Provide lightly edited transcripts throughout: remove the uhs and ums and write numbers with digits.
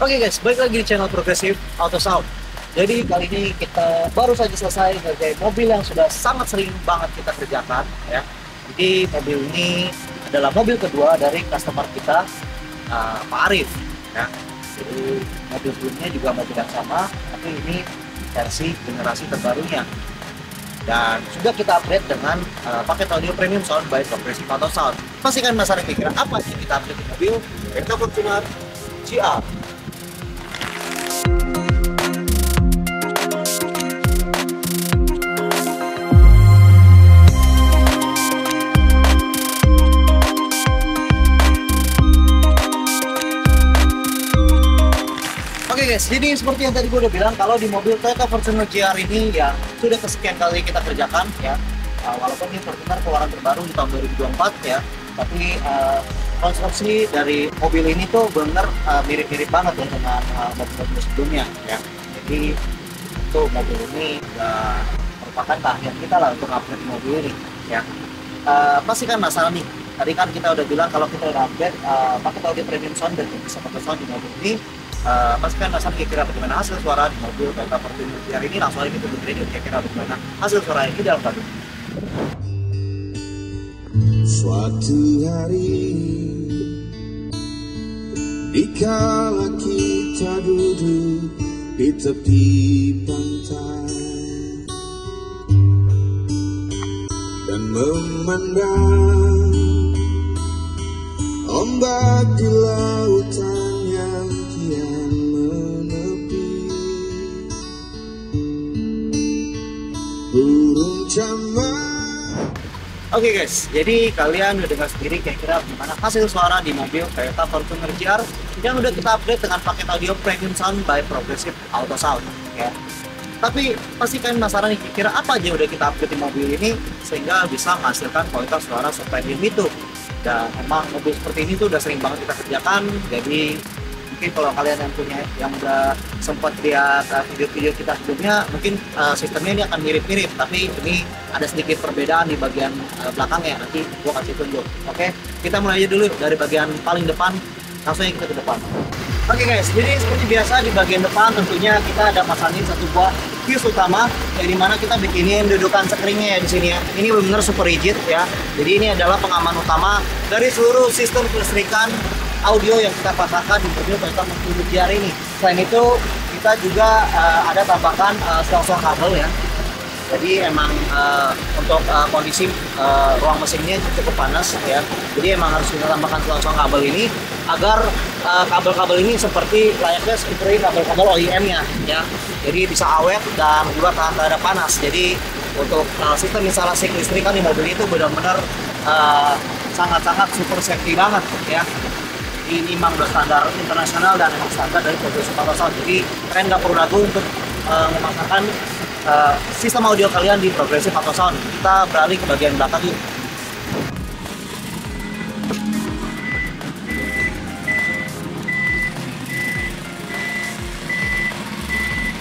Oke guys, balik lagi di channel Progressive Auto Sound. Jadi kali ini kita baru saja selesai ngerjain mobil yang sudah sangat sering banget kita kerjakan ya. Jadi mobil ini adalah mobil kedua dari customer kita, Pak Arif ya. Jadi mobil sebelumnya juga mobil yang sama, tapi ini versi generasi terbarunya. Dan sudah kita upgrade dengan paket audio premium sound by Progressive Auto Sound. Pastikan masyarakat kira apa sih kita upgrade di mobil Toyota Fortuner GR. Oke guys, jadi seperti yang tadi gue udah bilang, kalau di mobil Toyota Fortuner GR ini ya sudah kesekian kali kita kerjakan ya, walaupun ini Fortuner keluaran terbaru di tahun 2024 ya, tapi konstruksi dari mobil ini tuh bener mirip-mirip banget ya dengan mobil-mobil sebelumnya ya. Jadi itu mobil ini merupakan keahlian kita lah untuk upgrade mobil ini ya. Pastikan masalah nih, tadi kan kita udah bilang kalau kita udah upgrade paket audio premium sound dan bisa pakai sound di mobil ini. Pastikan masalah kira-kira bagaimana hasil suara di mobil Toyota Fortuner GR ini. Langsung aja kita dengerin kira-kira bagaimana hasil suara ini dalam lagu. Suatu hari dikala kita duduk di tepi pantai dan memandang ombak di lautan yang kian menepi, burung camar. Oke guys, jadi kalian udah dengar sendiri kira-kira bagaimana hasil suara di mobil Toyota Fortuner GR yang udah kita upgrade dengan paket audio premium sound by Progressive Auto Sound ya. Tapi pastikan masalah nih, kira-kira apa aja udah kita upgrade di mobil ini sehingga bisa menghasilkan kualitas suara sepremium itu. Dan emang mobil seperti ini tuh udah sering banget kita kerjakan, jadi mungkin kalau kalian yang udah sempat lihat video-video kita sebelumnya, mungkin sistemnya ini akan mirip-mirip, tapi ini ada sedikit perbedaan di bagian belakangnya. Nanti gua kasih tunjuk. Oke, kita mulai aja dulu dari bagian paling depan, langsung kita ke depan. Oke guys, jadi seperti biasa di bagian depan tentunya kita ada pasangin satu buah fuse utama, yang dimana kita bikinin dudukan sekringnya ya di sini ya. Ini benar-benar super rigid ya. Jadi ini adalah pengaman utama dari seluruh sistem kelistrikan audio yang kita pasangkan di mobil Toyota Fortuner GR ini. Selain itu kita juga ada tambahkan selang-selang kabel ya. Jadi emang untuk kondisi ruang mesinnya cukup panas ya. Jadi emang harus kita tambahkan selang-selang kabel ini agar kabel-kabel ini seperti layaknya seperti kabel-kabel OEM-nya ya. Jadi bisa awet dan juga tahan terhadap panas. Jadi untuk sistem instalasi kelistrikan di mobil itu benar-benar sangat-sangat super safety banget ya. Ini memang udah standar internasional dan emang standar dari Progressive Auto Sound. Jadi kalian nggak perlu ragu untuk memasangkan sistem audio kalian di Progressive Auto Sound. Kita beralih ke bagian belakang yuk.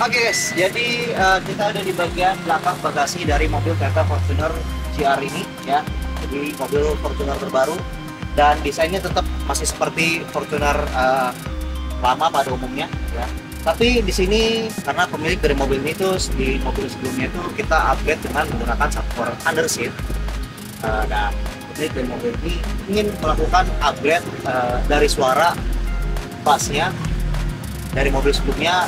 Oke guys, jadi kita ada di bagian belakang bagasi dari mobil Toyota Fortuner GR ini ya. Jadi mobil Fortuner terbaru dan desainnya tetap masih seperti Fortuner lama pada umumnya ya. Tapi di sini karena pemilik dari mobil ini tuh di mobil sebelumnya itu kita upgrade dengan menggunakan subwoofer underseat, dan pemilik dari mobil ini ingin melakukan upgrade dari suara bassnya dari mobil sebelumnya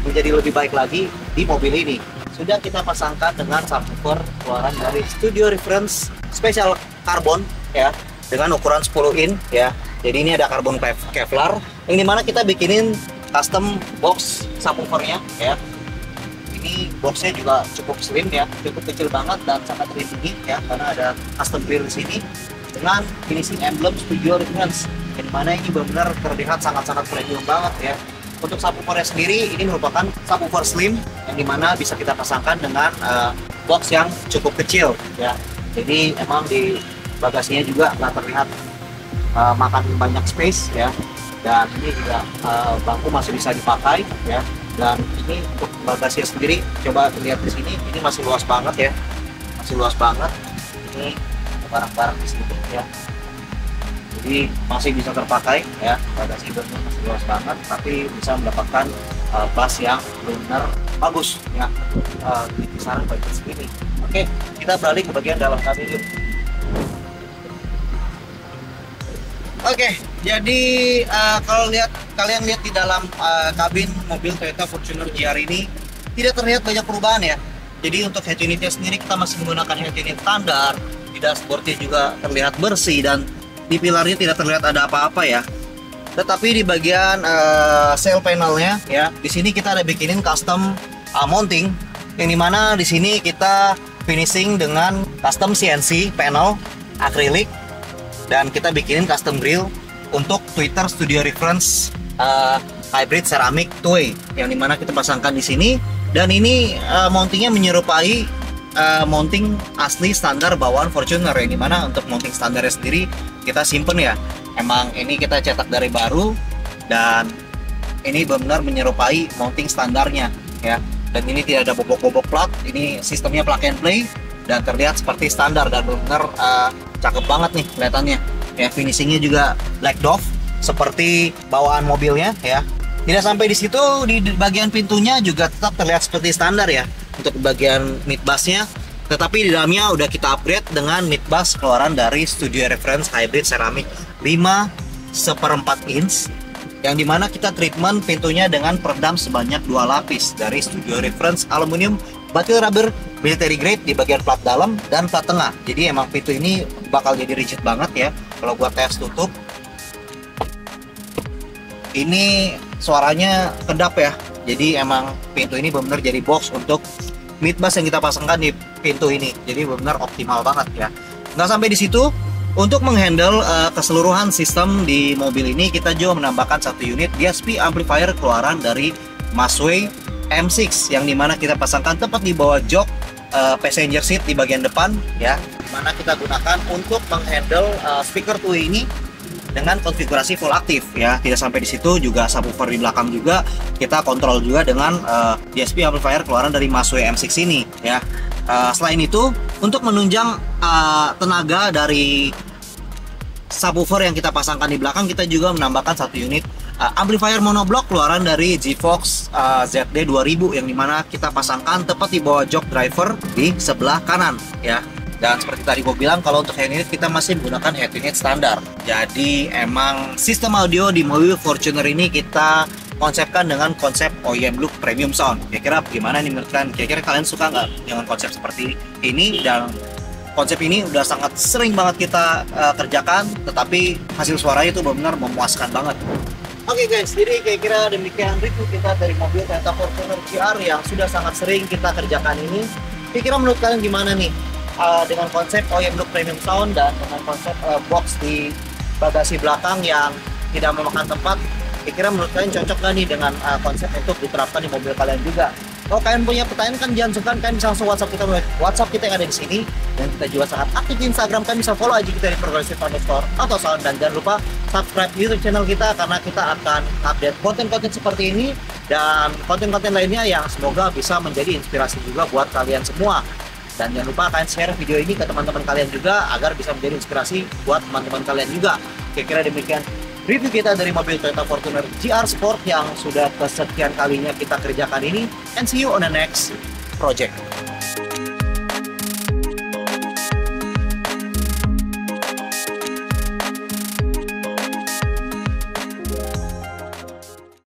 menjadi lebih baik lagi di mobil ini. Sudah kita pasangkan dengan subwoofer keluaran dari Studio Reference Special Carbon ya, dengan ukuran 10 in ya. Jadi ini ada karbon Kevlar yang dimana kita bikinin custom box subwoofernya ya. Ini boxnya juga cukup slim ya, cukup kecil banget dan sangat tinggi ya, karena ada custom grill di sini dengan finishing emblem Studio Reference yang dimana ini benar-benar terlihat sangat-sangat premium banget ya. Untuk subwoofernya sendiri ini merupakan subwoofer slim yang dimana bisa kita pasangkan dengan box yang cukup kecil ya. Jadi emang di bagasinya juga nggak terlihat makan banyak space ya, dan ini juga bangku masih bisa dipakai ya. Dan ini untuk bagasinya sendiri coba lihat di sini, ini masih luas banget ya, masih luas banget. Ini barang-barang di sini ya. Jadi masih bisa terpakai ya, bagasi belum masih luas banget, tapi bisa mendapatkan bass yang benar bagus ya, di kisaran budget segini. Oke, kita beralih ke bagian dalam kabin yuk. Oke, jadi kalau kalian lihat di dalam kabin mobil Toyota Fortuner GR ini tidak terlihat banyak perubahan ya. Jadi untuk head unitnya sendiri kita masih menggunakan head unit standar, di dashboardnya juga terlihat bersih dan di pilarnya tidak terlihat ada apa-apa ya. Tetapi di bagian sail panelnya ya, di sini kita ada bikinin custom mounting, yang dimana di sini kita finishing dengan custom CNC panel akrilik. Dan kita bikinin custom grill untuk Twitter Studio Reference hybrid ceramic two-way, yang dimana kita pasangkan di sini. Dan ini mountingnya menyerupai mounting asli standar bawaan Fortuner, yang dimana untuk mounting standarnya sendiri kita simpen ya. Emang ini kita cetak dari baru dan ini benar-benar menyerupai mounting standarnya ya. Dan ini tidak ada bobok-bobok plat, ini sistemnya plug and play dan terlihat seperti standar dan benar cakep banget nih kelihatannya ya. Finishingnya juga black dove seperti bawaan mobilnya ya. Tidak sampai di situ, di bagian pintunya juga tetap terlihat seperti standar ya untuk bagian mid bassnya, tetapi di dalamnya udah kita upgrade dengan mid bass keluaran dari Studio Reference hybrid ceramic 5/4 inch, yang dimana kita treatment pintunya dengan peredam sebanyak 2 lapis dari Studio Reference aluminium batil rubber military grade di bagian plat dalam dan plat tengah. Jadi emang pintu ini bakal jadi rigid banget ya. Kalau gua tes tutup, ini suaranya kedap ya. Jadi emang pintu ini benar-benar jadi box untuk mid bass yang kita pasangkan di pintu ini. Jadi benar optimal banget ya. Nggak sampai di situ, untuk menghandle keseluruhan sistem di mobil ini kita juga menambahkan satu unit DSP amplifier keluaran dari Masway M6, yang dimana kita pasangkan tepat di bawah jok passenger seat di bagian depan ya, dimana kita gunakan untuk menghandle speaker two ini dengan konfigurasi full aktif ya. Tidak sampai di situ, juga subwoofer di belakang juga kita kontrol juga dengan DSP amplifier keluaran dari Masway M6 ini ya. Selain itu, untuk menunjang tenaga dari subwoofer yang kita pasangkan di belakang, kita juga menambahkan satu unit amplifier monoblock keluaran dari G-Fox ZD 2000, yang dimana kita pasangkan tepat di bawah jok driver di sebelah kanan ya. Dan seperti tadi gue bilang, kalau untuk head unit kita masih menggunakan head unit standar. Jadi emang sistem audio di mobil Fortuner ini kita konsepkan dengan konsep OEM look premium sound. Kira-kira gimana nih menurut kalian? Kira-kira kalian suka nggak dengan konsep seperti ini? Dan konsep ini udah sangat sering banget kita kerjakan, tetapi hasil suaranya itu benar-benar memuaskan banget. Oke guys, jadi kira-kira demikian review kita dari mobil Toyota Fortuner GR yang sudah sangat sering kita kerjakan ini. Kira-kira menurut kalian gimana nih dengan konsep OEM look premium sound dan dengan konsep box di bagasi belakang yang tidak memakan tempat? Kira-kira menurut kalian cocok gak nih dengan konsep untuk diterapkan di mobil kalian juga? Kalau kalian punya pertanyaan kan jangan sungkan, kalian bisa langsung WhatsApp kita yang ada di sini, dan kita juga sangat aktif di Instagram. Kalian bisa follow aja kita di progressive_auto_sound, dan jangan lupa subscribe YouTube channel kita karena kita akan update konten-konten seperti ini dan konten-konten lainnya yang semoga bisa menjadi inspirasi juga buat kalian semua. Dan jangan lupa kalian share video ini ke teman-teman kalian juga agar bisa menjadi inspirasi buat teman-teman kalian juga. Kira-kira demikian review kita dari mobil Toyota Fortuner GR Sport yang sudah kesekian kalinya kita kerjakan ini, and see you on the next project.